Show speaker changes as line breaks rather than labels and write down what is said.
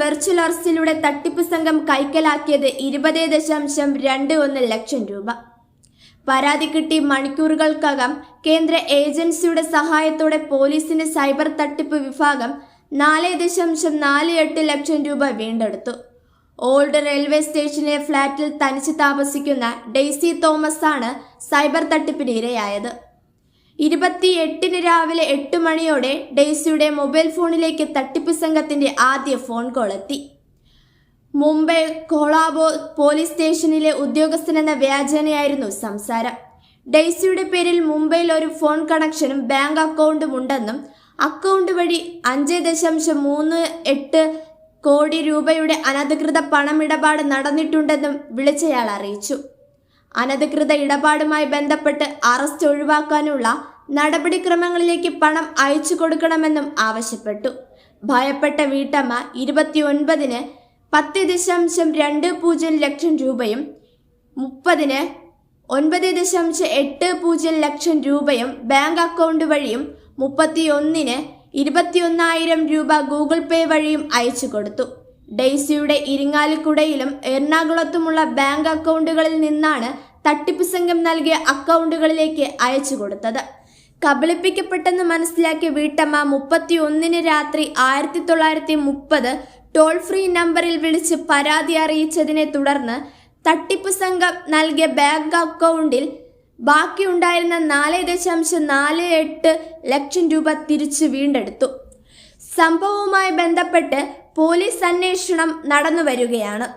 Virtual അറസ്റ്റിലൂടെ തട്ടിപ്പ് സംഘം കൈക്കലാക്കിയത് 20.21 ലക്ഷം രൂപ. പരാതി കിട്ടി മണിക്കൂറുകൾക്കകം കേന്ദ്ര ഏജൻസിയുടെ സഹായത്തോടെ പോലീസിന്റെ സൈബർ തട്ടിപ്പ് വിഭാഗം 4.48 ലക്ഷം രൂപ വീണ്ടെടുത്തു. ഓൾഡ് റെയിൽവേ സ്റ്റേഷനിലെ ഫ്ളാറ്റിൽ തനിച്ച് താമസിക്കുന്ന ഡെയ്സി തോമസ് ആണ് സൈബർ തട്ടിപ്പിന് ഇരയായത്. 28 രാവിലെ 8 മണിയോടെ ഡെയ്സിയുടെ മൊബൈൽ ഫോണിലേക്ക് തട്ടിപ്പ് സംഘത്തിന്റെ ആദ്യ ഫോൺ കോൾ എത്തി. മുംബൈ കൊളാബോ പോലീസ് സ്റ്റേഷനിലെ ഉദ്യോഗസ്ഥനെന്ന വ്യാജേനയായിരുന്നു സംസാരം. ഡെയ്സിയുടെ പേരിൽ മുംബൈയിൽ ഒരു ഫോൺ കണക്ഷനും ബാങ്ക് അക്കൗണ്ടും ഉണ്ടെന്നും അക്കൗണ്ട് വഴി 5.38 കോടി രൂപയുടെ അനധികൃത പണമിടപാട് നടന്നിട്ടുണ്ടെന്നും വിളിച്ചയാൾ അറിയിച്ചു. അനധികൃത ഇടപാടുമായി ബന്ധപ്പെട്ട് അറസ്റ്റ് ഒഴിവാക്കാനുള്ള നടപടിക്രമങ്ങളിലേക്ക് പണം അയച്ചു കൊടുക്കണമെന്നും ആവശ്യപ്പെട്ടു. ഭയപ്പെട്ട വീട്ടമ്മ 29-ന് 10.20 ലക്ഷം രൂപയും 30-ന് 9.80 ലക്ഷം രൂപയും ബാങ്ക് അക്കൗണ്ട് വഴിയും 31-ന് 21,000 രൂപ ഗൂഗിൾ പേ വഴിയും അയച്ചു കൊടുത്തു. ഡെയ്സിയുടെ ഇരിങ്ങാലക്കുടയിലും എറണാകുളത്തുമുള്ള ബാങ്ക് അക്കൗണ്ടുകളിൽ നിന്നാണ് തട്ടിപ്പ് സംഘം നൽകിയ അക്കൗണ്ടുകളിലേക്ക് അയച്ചു കൊടുത്തത്. കബളിപ്പിക്കപ്പെട്ടെന്ന് മനസ്സിലാക്കിയ വീട്ടമ്മ 31-ന് രാത്രി 1930 ടോൾ ഫ്രീ നമ്പറിൽ വിളിച്ച് പരാതി അറിയിച്ചതിനെ തുടർന്ന് തട്ടിപ്പ് സംഘം നൽകിയ ബാങ്ക് അക്കൗണ്ടിൽ ബാക്കിയുണ്ടായിരുന്ന 4.48 ലക്ഷം രൂപ തിരിച്ചു വീണ്ടെടുത്തു. സംഭവവുമായി ബന്ധപ്പെട്ട് പോലീസ് അന്വേഷണം നടന്നു വരികയാണ്.